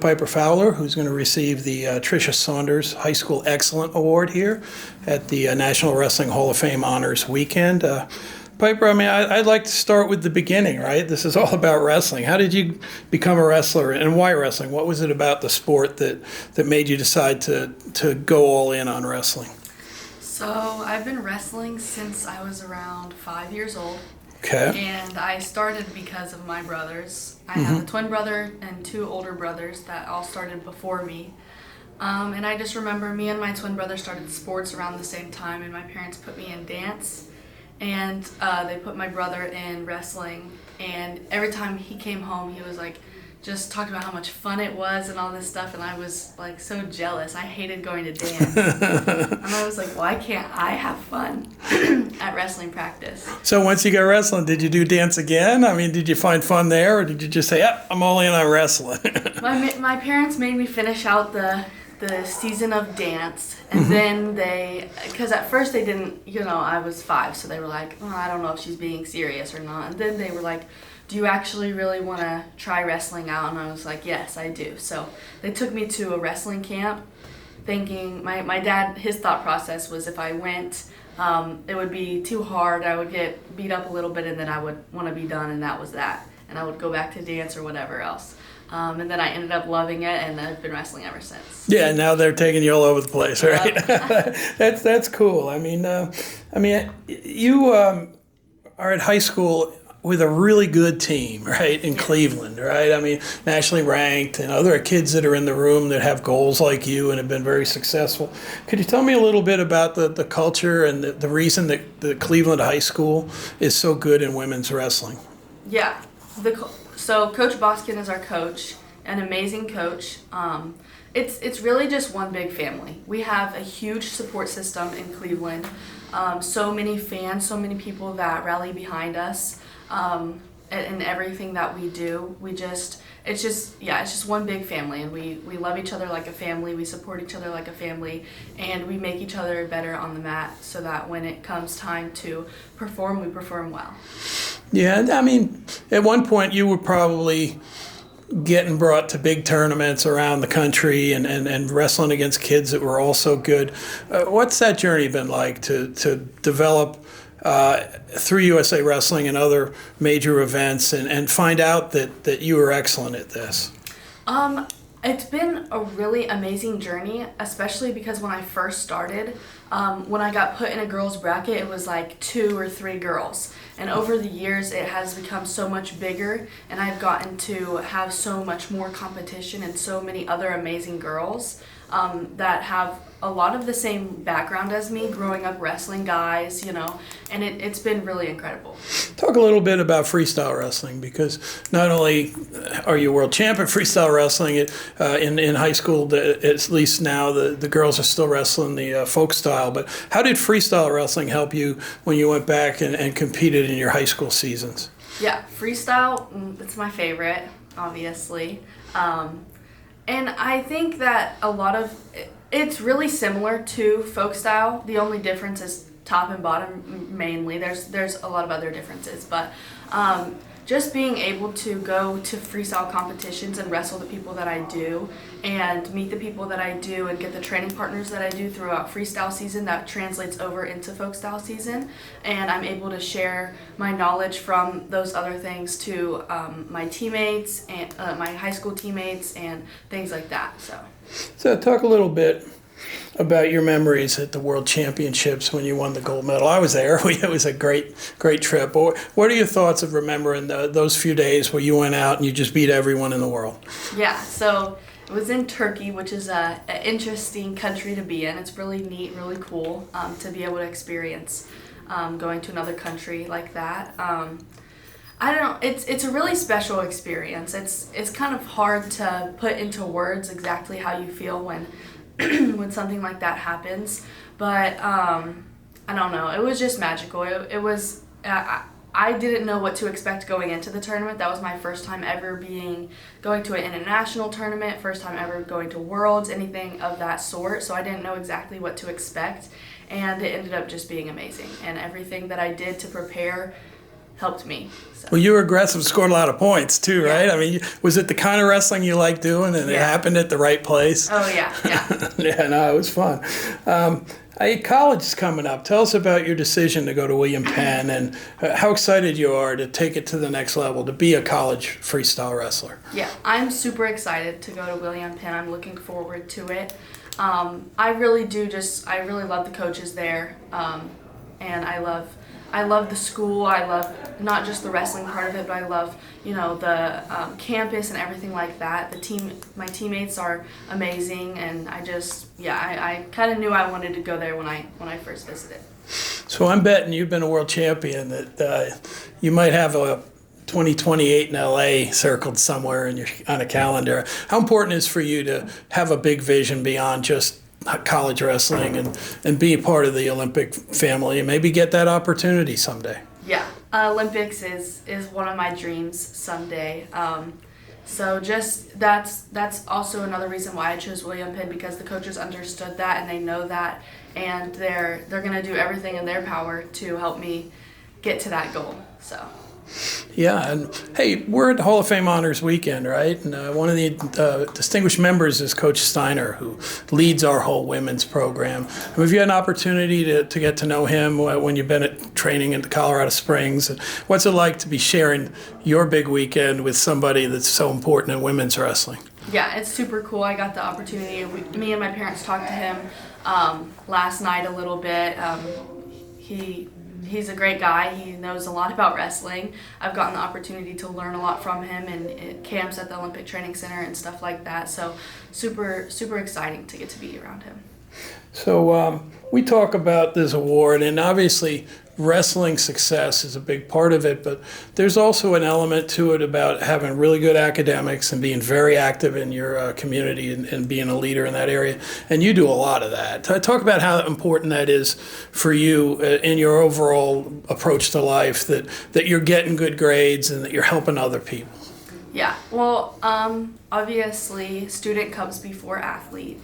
Piper Fowler, who's going to receive the Tricia Saunders High School Excellent Award here at the National Wrestling Hall of Fame Honors Weekend. Piper, I'd like to start with the beginning, right? This is all about wrestling. How did you become a wrestler, and why wrestling? What was it about the sport that made you decide to go all in on wrestling? So I've been wrestling since I was around 5 years old. Okay. And I started because of my brothers. I have a twin brother and two older brothers that all started before me. And I just remember me and my twin brother started sports around the same time, and my parents put me in dance. And they put my brother in wrestling. And every time he came home, he was like, just talked about how much fun it was and all this stuff, and I was like so jealous. I hated going to dance. And I was like, why can't I have fun at wrestling practice? So once you got wrestling, did you do dance again? Did you find fun there, or did you just say, I'm all in on wrestling? My parents made me finish out the season of dance, and then because at first they didn't, I was 5, so they were like, I don't know if she's being serious or not. And then they were like, do you actually really want to try wrestling out? And I was like, yes, I do. So they took me to a wrestling camp, thinking, my dad, his thought process was if I went, it would be too hard, I would get beat up a little bit, and then I would want to be done, and that was that. And I would go back to dance or whatever else. And then I ended up loving it, and I've been wrestling ever since. Yeah, now they're taking you all over the place, right? Yep. That's cool. You are at high school with a really good team, right, in Cleveland, right? Nationally ranked, and other kids that are in the room that have goals like you and have been very successful. Could you tell me a little bit about the culture and the reason that the Cleveland High School is so good in women's wrestling? Yeah. So Coach Boskin is our coach, an amazing coach. It's really just one big family. We have a huge support system in Cleveland. So many fans, so many people that rally behind us. And everything that we do, it's just one big family, and we love each other like a family, we support each other like a family, and we make each other better on the mat so that when it comes time to perform, we perform well. Yeah, at one point you were probably getting brought to big tournaments around the country and wrestling against kids that were also good. What's that journey been like to develop through USA Wrestling and other major events and find out that you were excellent at this? It's been a really amazing journey, especially because when I first started, when I got put in a girls bracket, it was like 2 or 3 girls. And over the years, it has become so much bigger, and I've gotten to have so much more competition and so many other amazing girls that have a lot of the same background as me, growing up wrestling guys, and it's been really incredible. Talk a little bit about freestyle wrestling, because not only are you world champ at freestyle wrestling in high school, at least now the girls are still wrestling the folk style, but how did freestyle wrestling help you when you went back and competed in your high school seasons? Yeah, freestyle, it's my favorite, obviously. And I think that it's really similar to folk style. The only difference is top and bottom mainly. There's a lot of other differences, but just being able to go to freestyle competitions and wrestle the people that I do and meet the people that I do and get the training partners that I do throughout freestyle season, that translates over into folk style season, and I'm able to share my knowledge from those other things to my teammates and my high school teammates and things like that. So talk a little bit about your memories at the World Championships when you won the gold medal. I was there. It was a great trip. What are your thoughts of remembering those few days where you went out and you just beat everyone in the world? Yeah, so it was in Turkey, which is an interesting country to be in. It's really neat, really cool to be able to experience going to another country like that. I don't know. It's a really special experience. It's kind of hard to put into words exactly how you feel when when something like that happens, but I don't know. It was just magical. It was. I didn't know what to expect going into the tournament. That was my first time ever going to an international tournament, first time ever going to Worlds, anything of that sort. So I didn't know exactly what to expect, and it ended up just being amazing. And everything that I did to prepare helped me. So. Well, you were aggressive, scored a lot of points too, right? Yeah. I mean, was it the kind of wrestling you like doing, and it happened at the right place? Oh yeah. Yeah, no, it was fun. College is coming up. Tell us about your decision to go to William Penn, and how excited you are to take it to the next level, to be a college freestyle wrestler. Yeah, I'm super excited to go to William Penn. I'm looking forward to it. I really love the coaches there, and I love the school. I love not just the wrestling part of it, but I love, the campus and everything like that. My teammates are amazing, and I kind of knew I wanted to go there when I first visited. So I'm betting you've been a world champion, that you might have a 2028 in LA circled somewhere on a calendar. How important is it for you to have a big vision beyond just college wrestling and be a part of the Olympic family and maybe get that opportunity someday? Yeah, Olympics is one of my dreams someday. So that's also another reason why I chose William Penn, because the coaches understood that and they know that, and they're gonna do everything in their power to help me get to that goal. So. Yeah, and hey, we're at the Hall of Fame Honors Weekend, right? And one of the distinguished members is Coach Steiner, who leads our whole women's program. Have you had an opportunity to get to know him when you've been at training in Colorado Springs? What's it like to be sharing your big weekend with somebody that's so important in women's wrestling? Yeah, it's super cool. I got the opportunity. Me and my parents talked to him last night a little bit. He's a great guy. He knows a lot about wrestling. I've gotten the opportunity to learn a lot from him and camps at the Olympic Training Center and stuff like that. So super, super exciting to get to be around him. So we talk about this award, and obviously wrestling success is a big part of it, but there's also an element to it about having really good academics and being very active in your community and being a leader in that area. And you do a lot of that. Talk about how important that is for you in your overall approach to life, that you're getting good grades and that you're helping other people. Yeah, well, obviously student comes before athlete.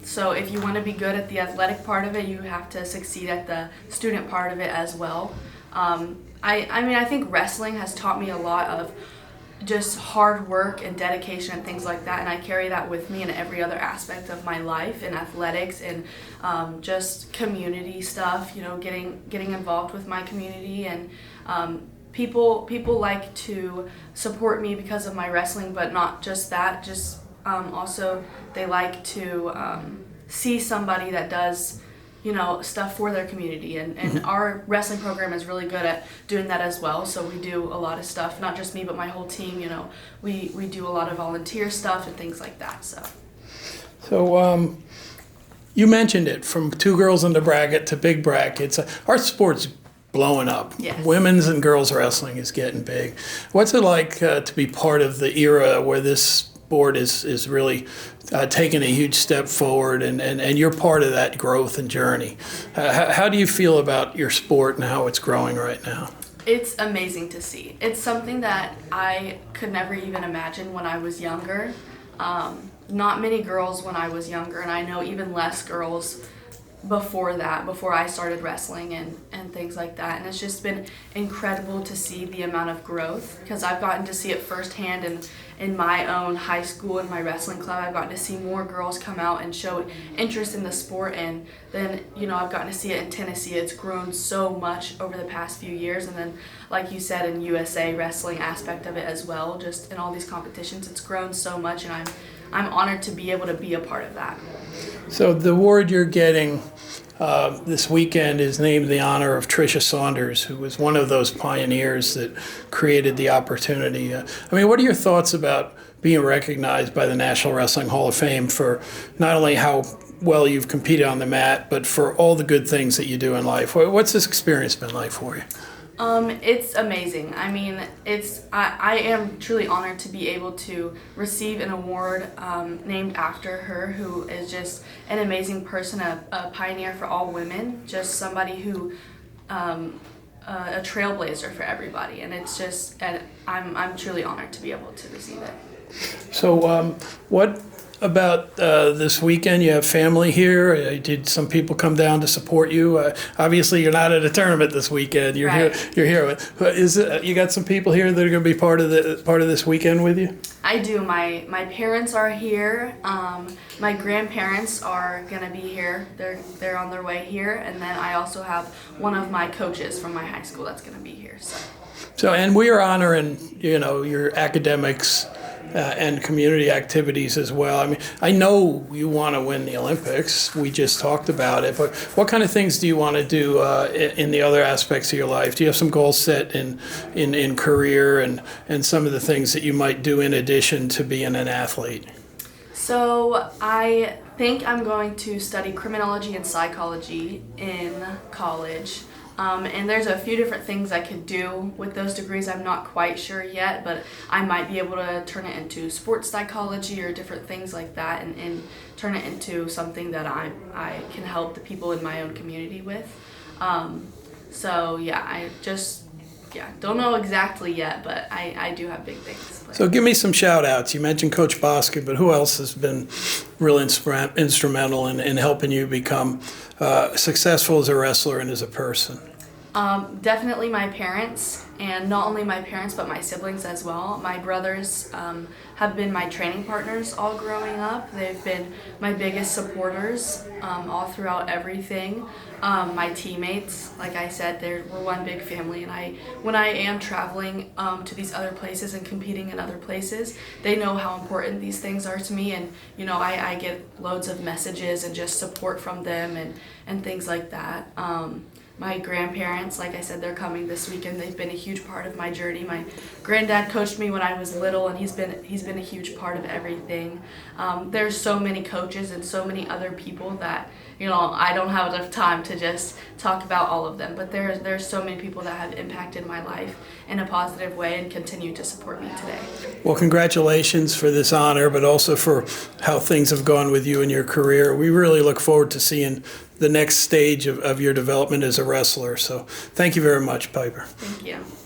So if you want to be good at the athletic part of it, you have to succeed at the student part of it as well. I think wrestling has taught me a lot of just hard work and dedication and things like that, and I carry that with me in every other aspect of my life, in athletics and just community stuff, getting involved with my community, and people like to support me because of my wrestling, but not just that, also they like to see somebody that does stuff for their community, and our wrestling program is really good at doing that as well. So we do a lot of stuff, not just me but my whole team. We do a lot of volunteer stuff and things like that. So you mentioned it, from two girls in the bracket to big brackets. Our sport's blowing up. Yes. Women's and girls wrestling is getting big. What's it like to be part of the era where this sport is really taking a huge step forward, and you're part of that growth and journey? How do you feel about your sport and how it's growing right now? It's amazing to see. It's something that I could never even imagine when I was younger. Not many girls when I was younger, and I know even less girls before I started wrestling and things like that. And it's just been incredible to see the amount of growth, because I've gotten to see it firsthand in my own high school and my wrestling club. I've gotten to see more girls come out and show interest in the sport, and then I've gotten to see it in Tennessee. It's grown so much over the past few years, and then like you said, in USA wrestling aspect of it as well, just in all these competitions, it's grown so much, and I'm honored to be able to be a part of that. So the award you're getting this weekend is named in the honor of Tricia Saunders, who was one of those pioneers that created the opportunity. What are your thoughts about being recognized by the National Wrestling Hall of Fame for not only how well you've competed on the mat, but for all the good things that you do in life? What's this experience been like for you? It's amazing. I am truly honored to be able to receive an award named after her, who is just an amazing person, a pioneer for all women, just somebody who, a trailblazer for everybody, and I'm truly honored to be able to receive it. So what about this weekend? You have family here. Did some people come down to support you? Obviously, you're not at a tournament this weekend. You're Right. here. You're here. Is it, you got some people here that are going to be part of this weekend with you? I do. My parents are here. My grandparents are gonna be here. They're on their way here, and then I also have one of my coaches from my high school that's gonna be here. So, and we are honoring, your academics and community activities as well. I mean, I know you want to win the Olympics. We just talked about it. But what kind of things do you want to do in the other aspects of your life? Do you have some goals set in career and some of the things that you might do in addition to being an athlete? So I think I'm going to study criminology and psychology in college. And there's a few different things I could do with those degrees. I'm not quite sure yet, but I might be able to turn it into sports psychology or different things like that, and turn it into something that I can help the people in my own community with. So yeah, I just don't know exactly yet, but I do have big things planned. So give me some shout outs. You mentioned Coach Bosker, but who else has been real instrumental in helping you become successful as a wrestler and as a person? Definitely my parents, and not only my parents, but my siblings as well. My brothers have been my training partners all growing up. They've been my biggest supporters all throughout everything. My teammates, like I said, we're one big family, and when I am traveling to these other places and competing in other places, they know how important these things are to me, and I get loads of messages and just support from them and things like that. My grandparents, like I said, they're coming this weekend. They've been a huge part of my journey. My granddad coached me when I was little, and he's been a huge part of everything. There's so many coaches and so many other people that I don't have enough time to just talk about all of them. But there's so many people that have impacted my life in a positive way and continue to support me today. Well, congratulations for this honor, but also for how things have gone with you in your career. We really look forward to seeing the next stage of your development as a wrestler. So thank you very much, Piper. Thank you.